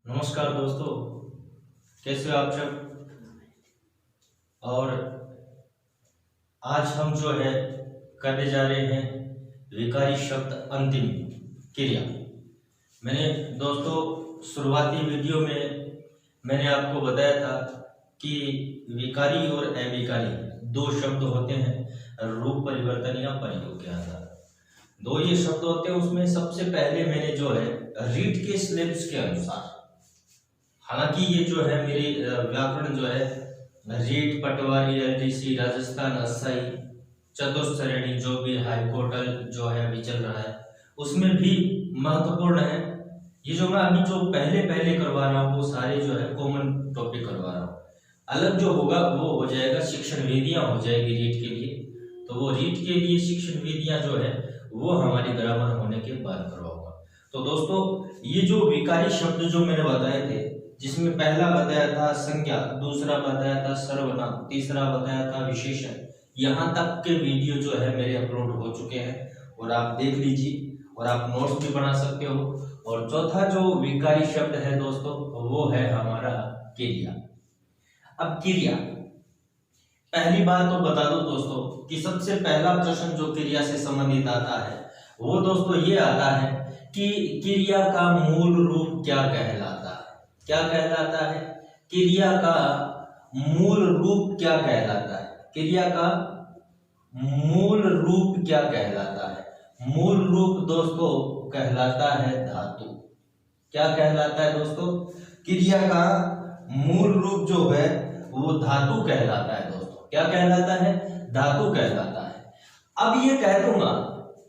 नमस्कार दोस्तों, कैसे हो आप सब। और आज हम जो है करने जा रहे हैं विकारी शब्द अंतिम क्रिया। मैंने दोस्तों शुरुआती वीडियो में मैंने आपको बताया था कि विकारी और अविकारी दो शब्द होते हैं, रूप परिवर्तन या प्रयोग के आधार दो ये शब्द होते हैं। उसमें सबसे पहले मैंने जो है रीट के सिलेबस के अनुसार, हालांकि ये जो है मेरी व्याकरण जो है रीट, पटवारी, एलडीसी, राजस्थान, असाई, चतुश्रेणी जो भी हाईकोर्टल जो है अभी चल रहा है उसमें भी महत्वपूर्ण है। ये जो मैं अभी जो पहले करवा रहा हूँ वो सारे जो है कॉमन टॉपिक करवा रहा हूँ। अलग जो होगा वो हो जाएगा शिक्षण विधियां हो जाएगी रीट के लिए। तो वो रीट के लिए शिक्षण विधियां जो है वो हमारी ग्रामर होने के बाद करवाऊंगा। तो दोस्तों ये जो विकारी शब्द जो मैंने बताए थे, जिसमें पहला बताया था संज्ञा, दूसरा बताया था सर्वनाम, तीसरा बताया था विशेषण, यहाँ तक के वीडियो जो है मेरे अपलोड हो चुके हैं और आप देख लीजिए और आप नोट्स भी बना सकते हो। और चौथा जो विकारी शब्द है दोस्तों वो है हमारा क्रिया। अब क्रिया, पहली बात तो बता दो दोस्तों कि सबसे पहला प्रश्न जो क्रिया से संबंधित आता है वो दोस्तों ये आता है कि क्रिया का मूल रूप क्या कहलाता है। क्या कहलाता है? क्रिया का मूल रूप क्या कहलाता है? क्रिया का मूल रूप क्या कहलाता है? मूल रूप दोस्तों कहलाता है धातु। क्या कहलाता है दोस्तों? क्रिया का मूल रूप जो है वो धातु कहलाता है दोस्तों। क्या कहलाता है? धातु कहलाता है। अब ये कह दूंगा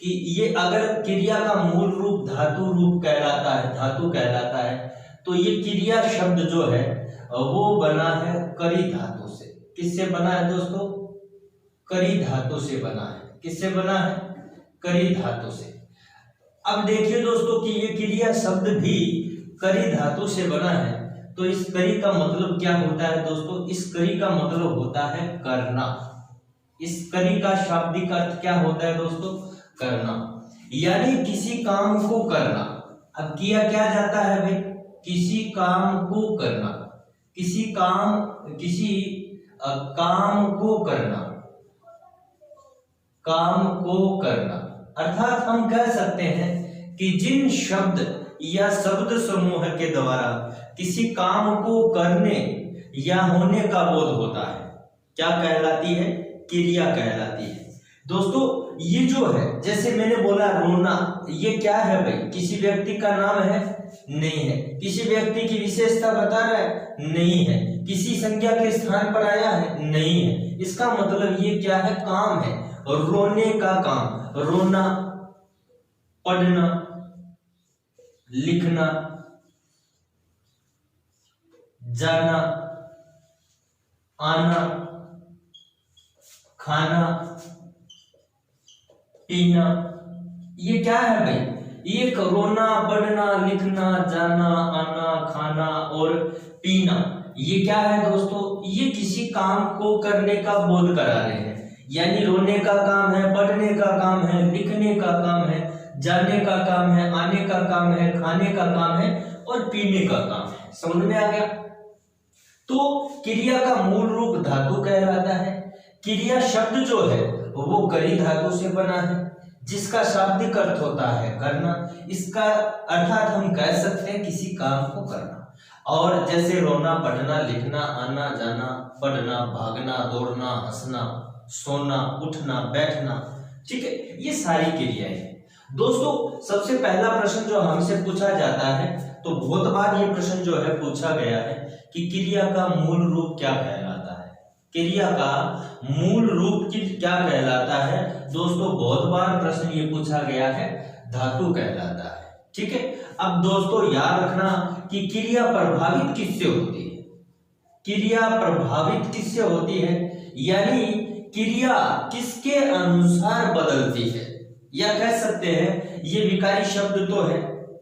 कि ये अगर क्रिया का मूल रूप धातु रूप कहलाता है, धातु कहलाता है, तो ये क्रिया शब्द जो है वो बना है करी धातु से। किससे बना है दोस्तों? करी धातु से बना है। किससे बना है? करी धातु से। अब देखिए दोस्तों कि ये क्रिया शब्द भी करी धातु से बना है, तो इस करी का मतलब क्या होता है दोस्तों? इस करी का मतलब होता है करना। इस करी का शाब्दिक अर्थ क्या होता है दोस्तों? करना, यानी किसी काम को करना। अब किया क्या जाता है भाई? किसी काम को करना, किसी काम को करना, काम को करना। अर्थात हम कह सकते हैं कि जिन शब्द या शब्द समूह के द्वारा किसी काम को करने या होने का बोध होता है, क्या कहलाती है? क्रिया कहलाती है दोस्तों। ये जो है जैसे मैंने बोला रोना, ये क्या है भाई? किसी व्यक्ति का नाम है? नहीं है। किसी व्यक्ति की विशेषता बता रहा है? नहीं है। किसी संज्ञा के स्थान पर आया है? नहीं है। इसका मतलब ये क्या है? काम है। रोने का काम, रोना, पढ़ना, लिखना, जाना, आना, खाना, पीना, ये क्या है भाई? ये रोना, पढ़ना, लिखना, जाना, आना, खाना और पीना, ये क्या है दोस्तों? ये किसी काम को करने का बोध करा रहे हैं। यानी रोने का काम है, पढ़ने का काम है, लिखने का काम है, जाने का काम है, आने का काम है, खाने का काम है और पीने का काम है। समझ में आ गया? तो क्रिया का मूल रूप धातु कहलाता है। क्रिया शब्द जो है वो करी धातु से बना है, जिसका शाब्दिक अर्थ होता है करना। इसका अर्थात हम कह सकते हैं किसी काम को करना। और जैसे रोना, पढ़ना, लिखना, आना, जाना, पढ़ना, भागना, दौड़ना, हंसना, सोना, उठना, बैठना, ठीक है, ये सारी क्रियाएं हैं दोस्तों। सबसे पहला प्रश्न जो हमसे पूछा जाता है, तो बहुत बार ये प्रश्न जो है पूछा गया है कि क्रिया का मूल रूप क्या कहलाता है। क्रिया का मूल रूप क्या कहलाता है दोस्तों? बहुत बार प्रश्न ये पूछा गया है, धातु कहलाता है। ठीक है। अब दोस्तों याद रखना कि क्रिया प्रभावित किससे होती है? क्रिया प्रभावित किससे होती है, यानी क्रिया किसके अनुसार बदलती है, या कह सकते हैं ये विकारी शब्द तो है।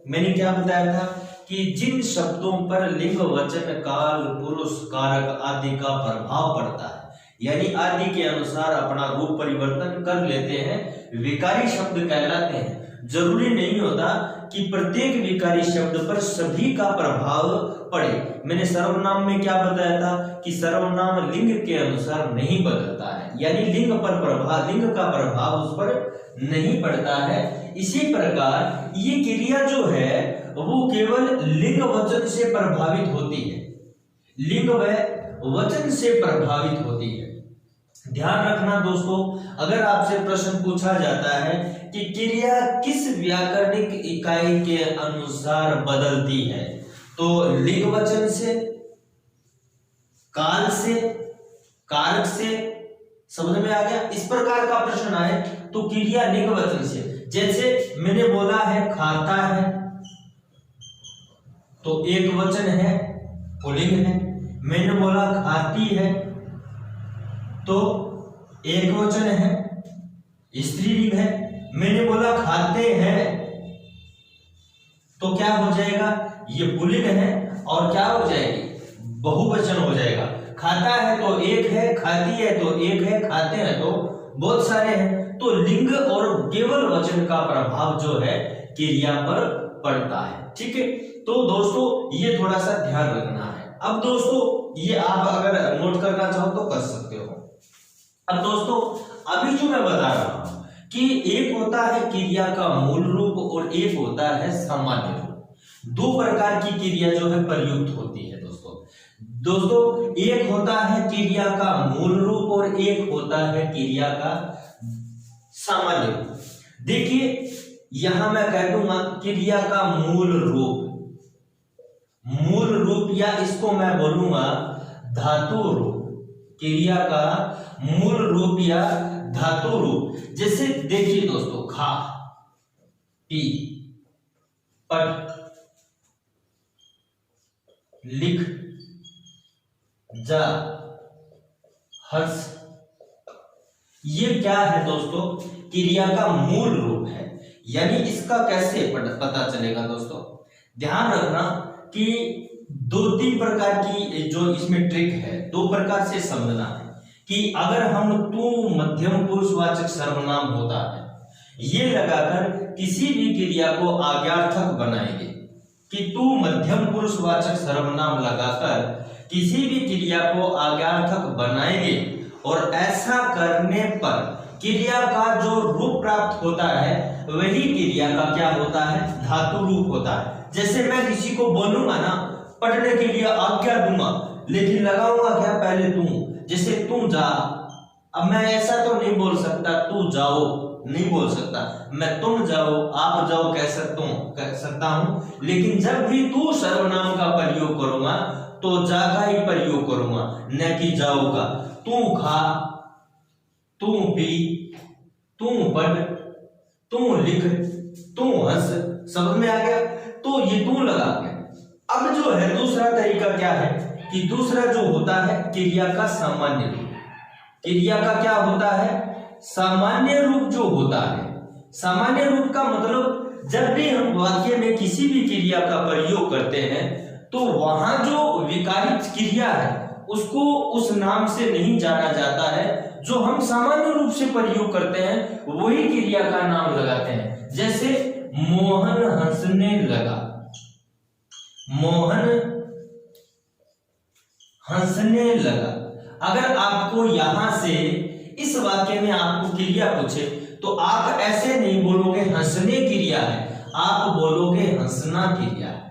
मैंने क्या बताया था कि जिन शब्दों पर लिंग, वचन, काल, पुरुष, कारक आदि का प्रभाव पड़ता है, यानी आदि के अनुसार अपना रूप परिवर्तन कर लेते हैं, विकारी शब्द कहलाते हैं। जरूरी नहीं होता कि प्रत्येक विकारी शब्द पर सभी का प्रभाव पड़े। मैंने सर्वनाम में क्या बताया था कि सर्वनाम लिंग के अनुसार नहीं बदलता है, यानी लिंग का प्रभाव उस पर नहीं पड़ता है। इसी प्रकार ये क्रिया जो है वो केवल लिंग वचन से प्रभावित होती है, लिंग व वचन से प्रभावित होती है। ध्यान रखना दोस्तों, अगर आपसे प्रश्न पूछा जाता है कि क्रिया किस व्याकरणिक इकाई के अनुसार बदलती है, तो लिंग वचन से, काल से, कारक से, समझ में आ गया। इस प्रकार का प्रश्न आए तो क्रिया लिंग वचन से, जैसे मैंने बोला है खाता है तो एक वचन है, पुल्लिंग है। मैंने बोला खाती है तो एक वचन है, स्त्रीलिंग है। मैंने बोला खाते हैं तो क्या हो जाएगा, ये पुल्लिंग है और क्या हो जाएगी, बहुवचन हो जाएगा। खाता है तो एक है, खाती है तो एक है, खाते हैं तो बहुत सारे हैं। तो लिंग और केवल वचन का प्रभाव जो है क्रिया पर पड़ता है। ठीक है, तो दोस्तों ये थोड़ा सा ध्यान रखना है। अब दोस्तों ये आप अगर नोट करना चाहो तो कर सकते हो। अब दोस्तों अभी जो मैं बता रहा हूं कि एक होता है क्रिया का मूल रूप और एक होता है सामान्य रूप। दो प्रकार की क्रिया जो है प्रयुक्त होती है दोस्तों, एक होता है क्रिया का मूल रूप और एक होता है क्रिया का सामान्य रूप। देखिए यहां मैं कह दूंगा क्रिया का मूल रूप, या इसको मैं बोलूंगा धातु रूप। क्रिया का मूल रूप या धातु रूप, जैसे देखिए दोस्तों, खा, पी, पढ़, लिख, जा, हंस, ये क्या है दोस्तों, क्रिया का मूल रूप है। यानी इसका कैसे पता चलेगा दोस्तों, ध्यान रखना कि दो तीन प्रकार की जो इसमें ट्रिक है, दो प्रकार से समझना है कि अगर हम तू मध्यम पुरुषवाचक सर्वनाम होता है ये लगाकर किसी भी क्रिया को आज्ञार्थक बनाएंगे, कि तू मध्यम पुरुषवाचक सर्वनाम लगाकर किसी भी क्रिया को आज्ञार्थक बनाएंगे और ऐसा करने पर क्रिया का जो रूप प्राप्त होता है वही क्रिया का क्या होता है, धातु रूप होता है। जैसे मैं किसी को बोलूंगा ना पढ़ने के लिए आज्ञा दूंगा, लेकिन लगाऊंगा क्या, पहले तुम, जैसे तुम जा। अब मैं ऐसा तो नहीं बोल सकता तू जाओ, नहीं बोल सकता, मैं तुम जाओ, आप जाओ कह सकता हूं, लेकिन जब भी तू सर्वनाम का प्रयोग करूंगा तो जा का ही प्रयोग करूंगा, न कि जाओ का। तू खा, तू पी, तू पढ़, तू लिख, तू हंस, समझ में आ गया। तो ये तू लगा के अब जो है दूसरा तरीका क्या है कि दूसरा जो होता है क्रिया का सामान्य रूप। क्रिया का क्या होता है, सामान्य रूप जो होता है। सामान्य रूप का मतलब जब भी हम वाक्य में किसी भी क्रिया का प्रयोग करते हैं तो वहां जो विकारित क्रिया है उसको उस नाम से नहीं जाना जाता है, जो हम सामान्य रूप से प्रयोग करते हैं वही क्रिया का नाम लगाते हैं। जैसे मोहन हंसने लगा, मोहन हंसने लगा। अगर आपको यहां से इस वाक्य में आपको क्रिया पूछे तो आप ऐसे नहीं बोलोगे हंसने क्रिया है, आप बोलोगे हंसना क्रिया है।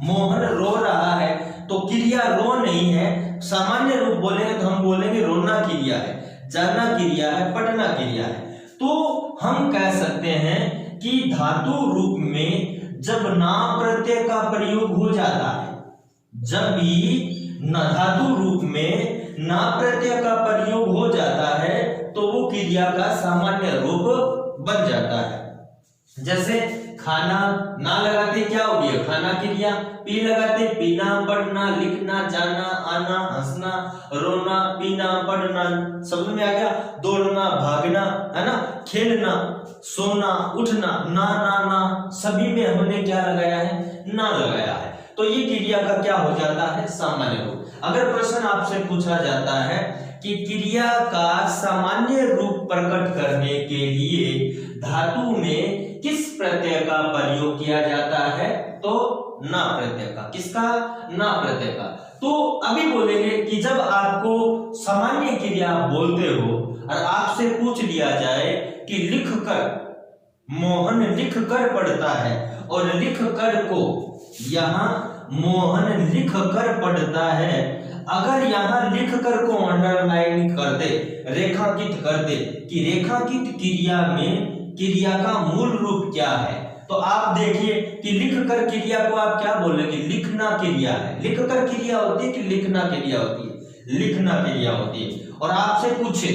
मोहन रो रहा है तो क्रिया रो नहीं है, सामान्य रूप बोलेंगे तो हम बोलेंगे रोना क्रिया है, जाना क्रिया है, पढ़ना क्रिया है। तो हम कह सकते हैं कि धातु रूप में जब ना प्रत्यय का प्रयोग हो जाता है, जब भी धातु रूप में ना प्रत्यय का प्रयोग हो जाता है तो वो क्रिया का सामान्य रूप बन जाता है। जैसे खाना, ना लगाते क्या हो गया, खाना क्रिया। पी लगाते पीना, पढ़ना, लिखना, जाना, आना, हंसना, रोना, पीना, पढ़ना, समझ में आ गया। दौड़ना, भागना, है ना, खेलना, सोना, उठना, ना ना ना, सभी में हमने क्या लगाया है, ना लगाया है। तो ये क्रिया का क्या हो जाता है, सामान्य रूप। अगर प्रश्न आपसे पूछा जाता है कि क्रिया का सामान्य रूप प्रकट करने के लिए धातु में किस प्रत्यय का प्रयोग किया जाता है? तो ना प्रत्यय का। किसका? ना प्रत्यय का। तो अभी बोलेंगे कि जब आपको सामान्य क्रिया बोलते हो और आपसे पूछ लिया जाए कि लिख कर, मोहन लिख कर पढ़ता है, और लिख कर को यहाँ मोहन लिख कर पढ़ता है, अगर यहाँ लिख कर को अंडरलाइन कर दे, रेखांकित कर दे कि रेखांकित क्रिया में क्रिया का मूल रूप क्या है, तो आप देखिए कि लिख कर क्रिया को आप क्या बोलेंगे? लिखना क्रिया है। लिख कर क्रिया होती है कि लिखना क्रिया होती है? लिखना क्रिया होती है। और आपसे पूछे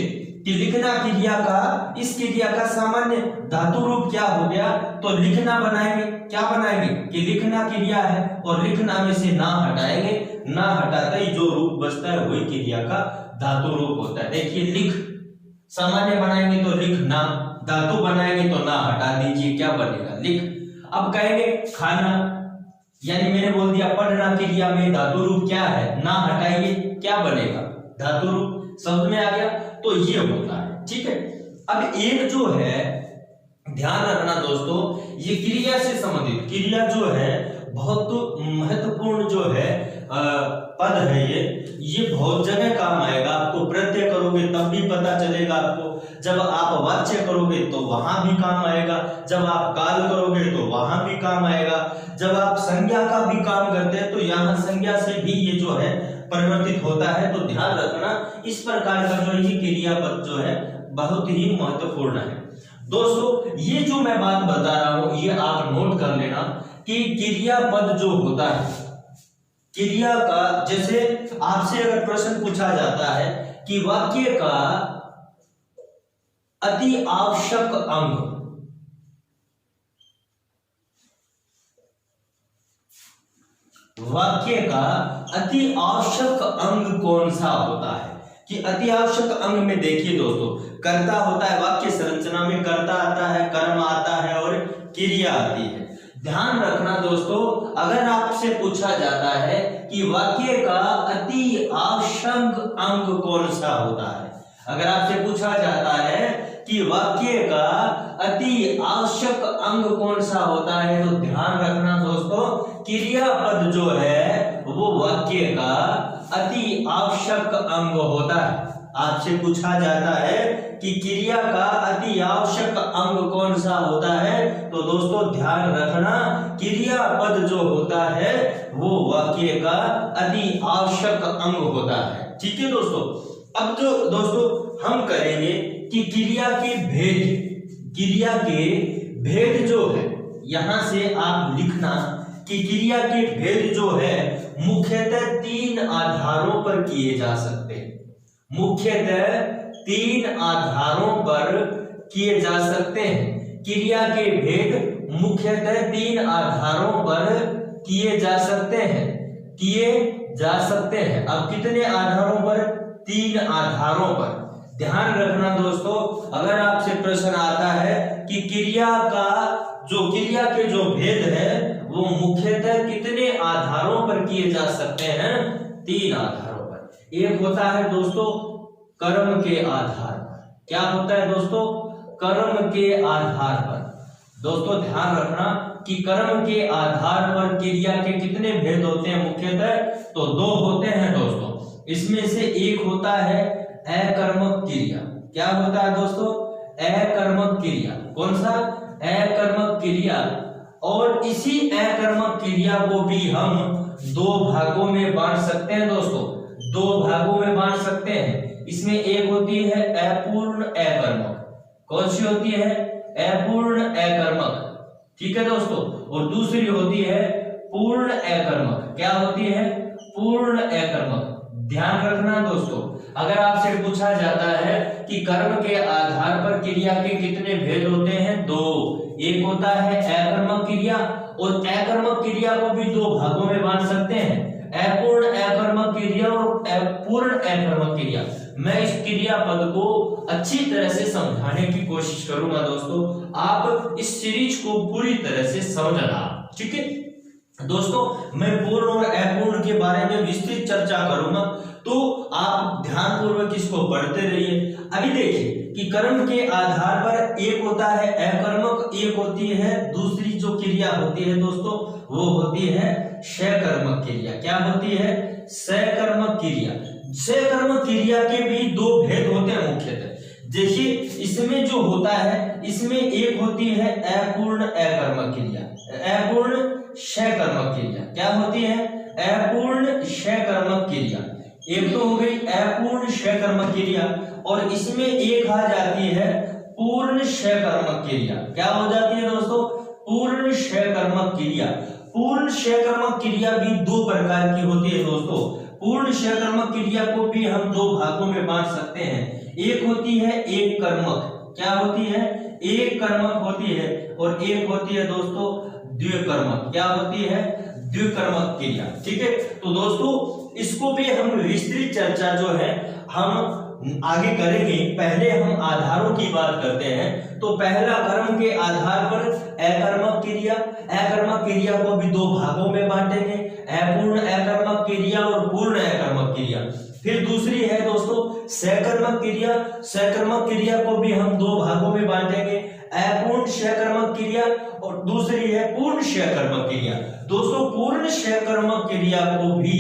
कि लिखना क्रिया का, इस क्रिया का सामान्य धातु रूप क्या हो गया, तो लिखना बनाएंगे। क्या बनाएंगे? कि लिखना क्रिया है, और लिखना में से ना हटाएंगे, ना हटाते ही जो रूप बचता है वही क्रिया का धातु रूप होता है। देखिए लिख सामान्य बनाएंगे तो लिखना, धातु बनाएंगे तो ना हटा दीजिए, क्या बनेगा? लिख। अब कहेंगे खाना, यानी मैंने बोल दिया पढ़ना क्रिया में धातु रूप क्या है? ना हटाइए, क्या बनेगा? धातु रूप। शब्द में आ गया। तो ये होता है, ठीक है। अब एक जो है ध्यान रखना दोस्तों, ये क्रिया से संबंधित क्रिया जो है बहुत महत्वपूर्ण जो है पद है, ये बहुत जगह काम आएगा। आपको प्रत्यय करोगे तब भी पता चलेगा आपको, जब आप वाच्य करोगे तो वहां भी काम आएगा, जब आप काल करोगे तो वहां भी काम आएगा, जब आप संज्ञा का भी काम करते हैं तो यहाँ संज्ञा से भी ये जो है परिवर्तित होता है। तो ध्यान रखना, इस प्रकार का जो ये क्रियापद जो है बहुत ही महत्वपूर्ण है दोस्तों। ये जो मैं बात बता रहा हूं ये आप नोट कर लेना कि क्रियापद जो होता है, क्रिया का, जैसे आपसे अगर प्रश्न पूछा जाता है कि वाक्य का अति आवश्यक अंग, वाक्य का अति आवश्यक अंग कौन सा होता है? कि अति आवश्यक अंग में देखिए दोस्तों, कर्ता होता है, वाक्य संरचना में कर्ता आता है, कर्म आता है और क्रिया आती है। ध्यान रखना दोस्तों, अगर आपसे पूछा जाता है कि वाक्य का अति आवश्यक अंग कौन सा होता है, अगर आपसे पूछा जाता है कि वाक्य का अति आवश्यक अंग कौन सा होता है, तो ध्यान रखना दोस्तों, क्रियापद जो है वो वाक्य का अति आवश्यक अंग होता है। आपसे पूछा जाता है कि क्रिया का अति आवश्यक अंग कौन सा होता है, तो दोस्तों ध्यान रखना, क्रियापद जो होता है वो वाक्य का अति आवश्यक अंग होता है। ठीक है दोस्तों। अब जो दोस्तों हम करेंगे कि क्रिया के भेद, क्रिया के भेद जो है, यहां से आप लिखना कि क्रिया के भेद जो है मुख्यतः 3 आधारों पर किए जा सकते हैं। मुख्यतः 3 आधारों पर किए जा सकते हैं। क्रिया के भेद मुख्यतः 3 आधारों पर किए जा सकते हैं, किए जा सकते हैं। अब कितने आधारों पर? 3 आधारों पर। ध्यान रखना दोस्तों, अगर आपसे प्रश्न आता है कि क्रिया के जो भेद है वो मुख्यतः कितने आधारों पर किए जा सकते हैं? 3 आधारों पर। एक होता है दोस्तों कर्म के आधार पर। क्या होता है दोस्तों? कर्म के आधार पर। दोस्तों ध्यान रखना कि कर्म के आधार पर क्रिया के कितने भेद होते हैं मुख्यतः? तो 2 होते हैं दोस्तों। इसमें से एक होता है अकर्मक क्रिया। क्या होता है दोस्तों? अकर्मक क्रिया। कौन सा? अकर्मक क्रिया। और इसी अकर्मक क्रिया को भी हम 2 भागों में बांट सकते हैं दोस्तों, 2 भागों में बांट सकते हैं। इसमें एक होती है अपूर्ण अकर्मक। कौन सी होती है? अपूर्ण अकर्मक। ठीक है दोस्तों। और दूसरी होती है पूर्ण अकर्मक। क्या होती है? पूर्ण अकर्मक। ध्यान रखना दोस्तों, अगर आपसे पूछा जाता है कि कर्म के आधार पर क्रिया के कितने भेद होते हैं? 2। एक होता है अकर्मक क्रिया, और अकर्मक क्रिया को भी 2 भागों में बांट सकते हैं, अपूर्ण अकर्मक क्रिया और पूर्ण अकर्मक क्रिया। मैं इस क्रिया पद को अच्छी तरह से समझाने की कोशिश करूंगा दोस्तों, आप इस सीरीज को पूरी तरह से समझना। ठीक है दोस्तों, मैं पूर्ण और अपूर्ण के बारे में विस्तृत चर्चा करूंगा, तो आप ध्यानपूर्वक इसको पढ़ते रहिए। अभी देखिए कि कर्म के आधार पर एक होता है अकर्मक, एक होती है दूसरी जो क्रिया होती है दोस्तों वो होती है सकर्मक क्रिया। क्या होती है? सकर्मक क्रिया। सकर्मक क्रिया के भी दो भेद होते हैं मुख्यतः। देखिए इसमें जो होता है, इसमें एक होती है अपूर्ण अकर्मक क्रिया, अपूर्ण सकर्मक क्रिया। क्या होती है? अपूर्ण सकर्मक क्रिया। एक तो हो गई अपूर्ण सकर्मक क्रिया और इसमें एक आ जाती है पूर्ण सकर्मक क्रिया। क्या हो जाती है दोस्तों? पूर्ण सकर्मक क्रिया। पूर्ण सकर्मक क्रिया भी दो प्रकार की होती है दोस्तों। पूर्ण सकर्मक क्रिया को भी हम दो भागों में बांट सकते हैं। एक होती है एक कर्मक। क्या होती है? एक कर्मक होती है और एक होती है दोस्तों द्विकर्मक। क्या होती है? द्विकर्मक क्रिया। ठीक है, तो दोस्तों इसको भी हम विस्तृत चर्चा जो है हम आगे करेंगे। पहले हम आधारों की बात करते हैं। तो पहला कर्म के आधार पर अकर्मक क्रिया, अकर्मक क्रिया को भी दो भागों में बांटेंगे, अपूर्ण अकर्मक क्रिया और पूर्ण अकर्मक क्रिया। फिर दूसरी है दोस्तों सकर्मक क्रिया, सकर्मक क्रिया को भी हम दो भागों में बांटेंगे, अपूर्ण सकर्मक क्रिया और दूसरी है पूर्ण सकर्मक क्रिया। दोस्तों पूर्ण सकर्मक क्रिया को भी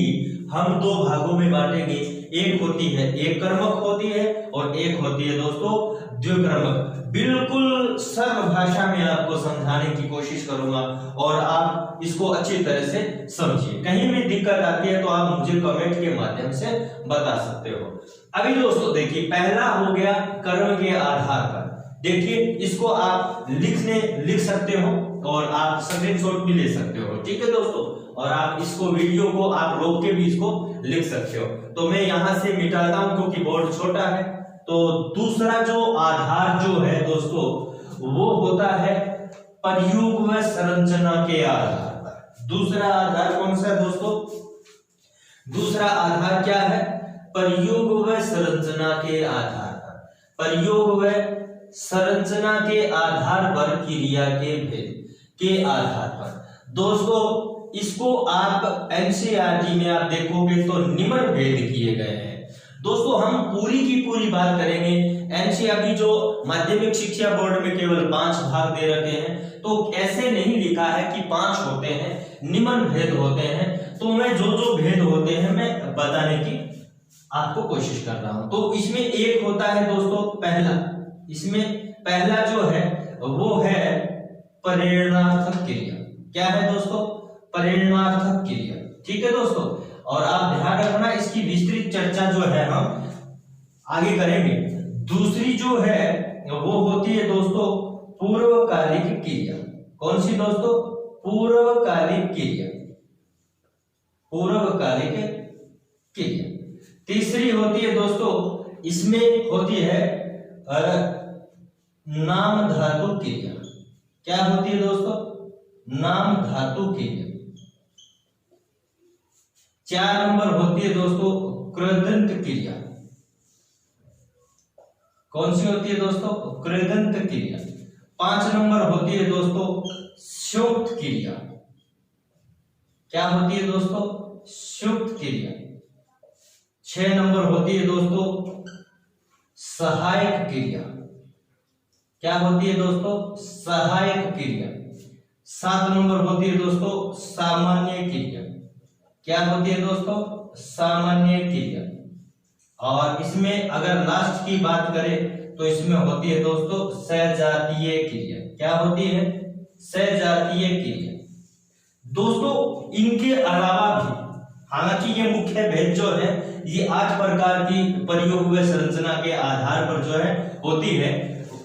हम दो भागों में बांटेंगे। एक होती है एक कर्मक होती है और एक होती है दोस्तों द्विकर्मक। बिल्कुल सरल भाषा में आपको समझाने की कोशिश करूंगा और आप इसको अच्छी तरह से समझिए। कहीं भी दिक्कत आती है तो आप मुझे कमेंट के माध्यम से बता सकते हो। अभी दोस्तों देखिए पहला हो गया कर्म के आधार पर। देखिए इसको आप लिख सकते हो और आप स्क्रीनशॉट भी ले सकते हो। ठीक है दोस्तों, और आप इसको वीडियो को आप रोक के भी इसको लिख सकते हो। तो मैं यहां से मिटाता हूं क्योंकि बोर्ड छोटा है। तो दूसरा जो आधार जो है दोस्तों वो होता है प्रयोग व संरचना के आधार पर। दूसरा आधार कौन सा है दोस्तों? दूसरा आधार क्या है? प्रयोग व संरचना के आधार पर। प्रयोग व संरचना के आधार पर क्रिया के भेद के आधार पर। दोस्तों इसको आप एनसीईआरटी में आप देखोगे तो निम्न भेद किए गए हैं। दोस्तों हम पूरी की पूरी बात करेंगे। एनसीईआरटी जो माध्यमिक शिक्षा बोर्ड में केवल 5 भाग दे रखे हैं, तो ऐसे नहीं लिखा है कि 5 होते हैं, निम्न भेद होते हैं। तो मैं जो जो भेद होते हैं मैं बताने की आपको कोशिश कर रहा हूं। तो इसमें एक होता है दोस्तों पहला, इसमें पहला जो है वो है प्रेरणार्थक क्रिया। क्या है दोस्तों? प्रेरणार्थक क्रिया। ठीक है दोस्तों, और आप ध्यान रखना इसकी विस्तृत चर्चा जो है हम आगे करेंगे। दूसरी जो है वो होती है दोस्तों पूर्वकालिक क्रिया। कौन सी दोस्तों? पूर्वकालिक क्रिया। पूर्वकालिक क्रिया। तीसरी होती है दोस्तों, इसमें होती है नाम धातु क्रिया। क्या होती है दोस्तों? नाम धातु क्रिया। 4 नंबर होती है दोस्तों कृदंत क्रिया। कौन सी होती है दोस्तों? कृदंत क्रिया। 5 नंबर होती है दोस्तों संयुक्त क्रिया। क्या होती है दोस्तों? संयुक्त क्रिया। 6 नंबर होती है दोस्तों सहायक क्रिया। क्या होती है दोस्तों? सहायक क्रिया। 7 नंबर होती है दोस्तों सामान्य क्रिया। क्या होती है दोस्तों? सामान्य क्रिया। और इसमें अगर लास्ट की बात करें तो इसमें होती है दोस्तों सजातीय क्रिया। क्या होती है? सजातीय क्रिया। दोस्तों इनके अलावा भी, हालांकि ये मुख्य भेद जो है ये 8 प्रकार की प्रयोग व संरचना के आधार पर जो है होती है।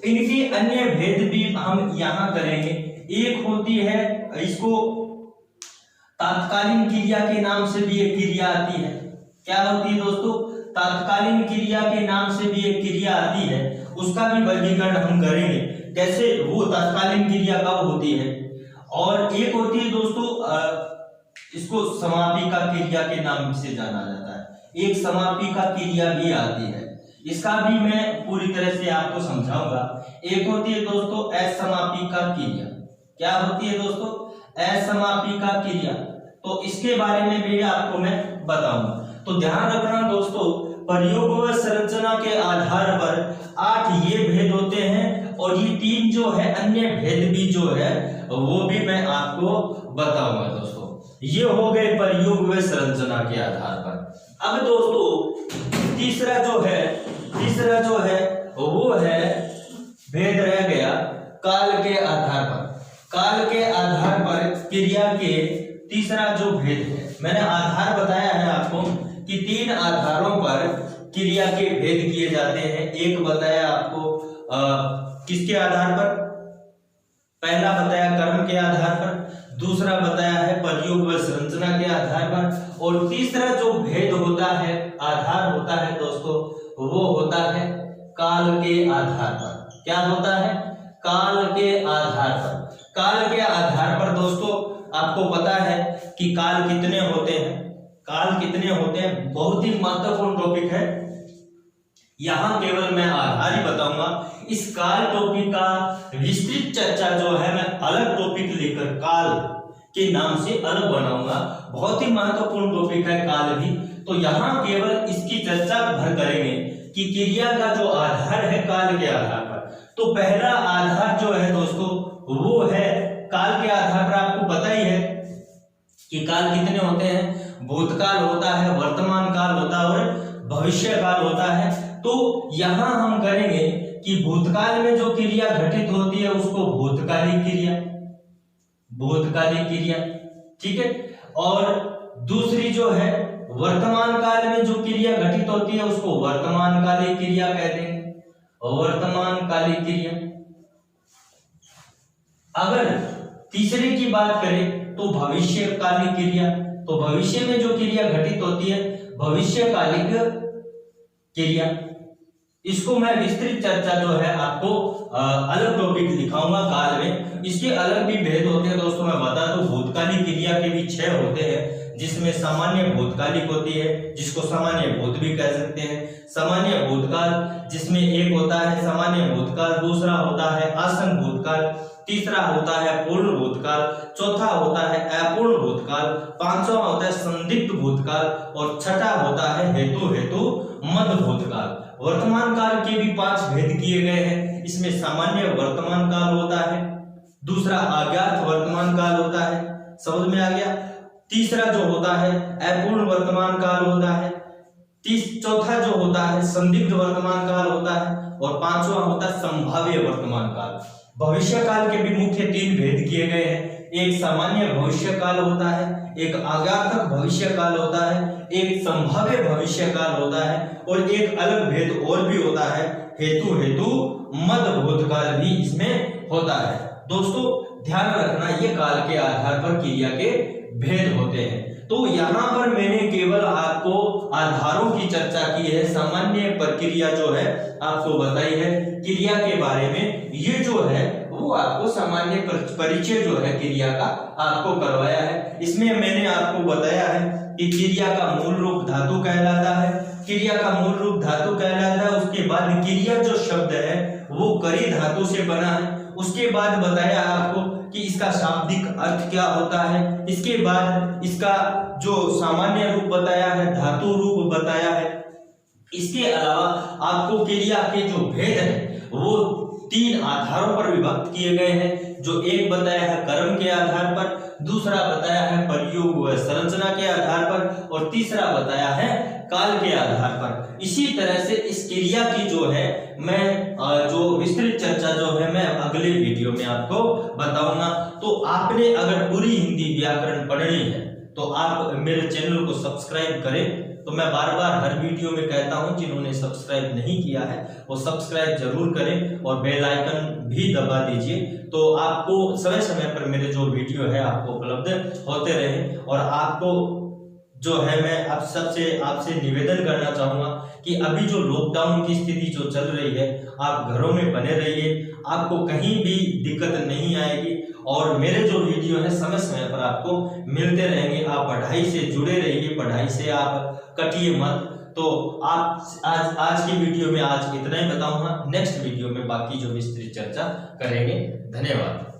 इनके अन्य भेद भी हम यहाँ करेंगे। एक होती है, इसको तात्कालीन क्रिया के नाम से भी एक क्रिया आती है। क्या होती है दोस्तों? तात्कालीन क्रिया के नाम से भी एक क्रिया आती है। उसका भी वर्गीकरण हम करेंगे, कैसे वो तात्कालीन क्रिया कब होती है। और एक होती है दोस्तों इसको समापिका क्रिया के नाम से जाना जाता है। एक समापिका क्रिया भी आती है, इसका भी मैं पूरी तरह से आपको समझाऊंगा। एक होती है दोस्तों असमापिका क्रिया। क्या होती है दोस्तों? असमापिका क्रिया। तो इसके बारे में भी आपको मैं बताऊंगा। तो ध्यान रखना दोस्तों, प्रयोग व संरचना के आधार पर 8 ये भेद होते हैं और ये 3 जो है अन्य भेद भी जो है वो भी मैं आपको बताऊंगा दोस्तों। ये हो गए प्रयोग व संरचना के आधार पर। अब दोस्तों तीसरा जो है वो है भेद रह गया काल के आधार पर। काल के आधार पर क्रिया के तीसरा जो भेद है, मैंने आधार बताया है आपको कि 3 आधारों पर क्रिया के भेद किए जाते हैं। एक बताया आपको किसके आधार पर, पहला बताया कर्म के आधार पर, दूसरा बताया है प्रयोग व संरचना के आधार पर, और तीसरा जो भेद होता है, आधार होता है दोस्तों, वो होता है काल के आधार पर। क्या होता है? काल के आधार पर। काल के आधार पर दोस्तों आपको पता है कि काल कितने होते हैं। काल कितने होते हैं बहुत ही महत्वपूर्ण टॉपिक है। यहां केवल मैं आधार ही बताऊंगा। इस काल टॉपिक का विस्तृत चर्चा जो है मैं अलग टॉपिक लेकर काल के नाम से अलग बनाऊंगा। बहुत ही महत्वपूर्ण टॉपिक है काल भी। तो यहाँ केवल इसकी चर्चा भर करेंगे कि क्रिया का जो आधार है काल के आधार पर। तो पहला आधार जो है दोस्तों वो है काल के आधार पर। आपको पता ही है कि काल कितने होते हैं, भूतकाल होता है, वर्तमान काल होता है और भविष्य काल होता है। तो यहां हम करेंगे कि भूतकाल में जो क्रिया घटित होती है उसको भूतकालिक क्रिया, ठीक है। और दूसरी जो है वर्तमान काल में जो क्रिया घटित होती है उसको वर्तमानकालिक क्रिया कहते हैं, वर्तमानकालिक क्रिया। अगर तीसरे की बात करें तो भविष्यकालिक क्रिया। तो भविष्य में जो क्रिया घटित होती है भविष्यकालिक क्रिया। इसको मैं विस्तृत चर्चा जो है आपको अलग टॉपिक दिखाऊंगा काल में। इसके अलग भी भेद होते हैं दोस्तों। मैं बता दूं भूतकालिक क्रिया के भी 6 होते हैं, जिसमें सामान्य भूतकालिक होती है, जिसको सामान्य भूत भी कह सकते हैं। सामान्य भूतकाल जिसमें एक होता है सामान्य भूतकाल, दूसरा होता है आसन भूतकाल, तीसरा होता है पूर्ण भूतकाल, चौथा होता है अपूर्ण भूतकाल, पांचवा होता है संदिग्ध भूतकाल और छठा होता है हेतु मध्य भूतकाल। वर्तमान काल के भी 5 भेद किए गए हैं। इसमें सामान्य वर्तमान काल होता है, दूसरा अज्ञात वर्तमान काल होता है, समझ में आ गया। तीसरा जो होता है अपूर्ण वर्तमान काल होता है, चौथा जो होता है संदिग्ध वर्तमान काल होता है और पांचवा होता है संभाव्य वर्तमान काल। भविष्य काल के भी मुख्य 3 भेद किए गए हैं। एक सामान्य भविष्य काल होता है, एक आज्ञातक भविष्य काल होता है, एक संभाव्य भविष्य काल होता है और एक अलग भेद और भी होता है हेतु मध्य भूतकाल भी इसमें होता है। दोस्तों ध्यान रखना ये काल के आधार पर क्रिया के भेद होते हैं। तो यहाँ पर मैंने केवल आपको आधारों की चर्चा की है, सामान्य प्रक्रिया जो है आपको बताई है क्रिया के बारे में। ये जो है वो आपको सामान्य परिचय जो है क्रिया का आपको करवाया है। इसमें मैंने आपको बताया है कि क्रिया का मूल रूप धातु कहलाता है, क्रिया का मूल रूप धातु कहलाता है। उसके बाद क्रिया जो शब्द है वो करी धातु से बना है। उसके बाद बताया आपको कि इसका शाब्दिक अर्थ क्या होता है। इसके बाद इसका जो सामान्य रूप बताया है, धातु रूप बताया है। इसके अलावा आपको क्रिया के जो भेद है वो 3 आधारों पर विभक्त किए गए हैं। जो एक बताया है कर्म के आधार पर, दूसरा बताया है प्रयोग व संरचना के आधार पर और तीसरा बताया है काल के आधार पर। इसी तरह से इस क्रिया की जो है मैं जो विस्तृत चर्चा जो है मैं अगले वीडियो में आपको बताऊंगा। तो आपने अगर पूरी हिंदी व्याकरण पढ़नी है तो आप मेरे चैनल को सब्सक्राइब करें। तो मैं बार बार हर वीडियो में कहता हूं जिन्होंने सब्सक्राइब नहीं किया है वो सब्सक्राइब जरूर करें और बेल आइकन भी दबा दीजिए, तो आपको समय समय पर मेरे जो वीडियो है आपको उपलब्ध होते रहे। और आपको जो है मैं आप सबसे आपसे निवेदन करना चाहूंगा कि अभी जो लॉकडाउन की स्थिति जो चल रही है आप घरों में बने रहिए, आपको कहीं भी दिक्कत नहीं आएगी और मेरे जो वीडियो है समय समय पर आपको मिलते रहेंगे। आप पढ़ाई से जुड़े रहिए, पढ़ाई से आप कटिए मत। तो आप आज की वीडियो में आज इतना ही बताऊंगा। नेक्स्ट वीडियो में बाकी जो विस्तृत चर्चा करेंगे। धन्यवाद।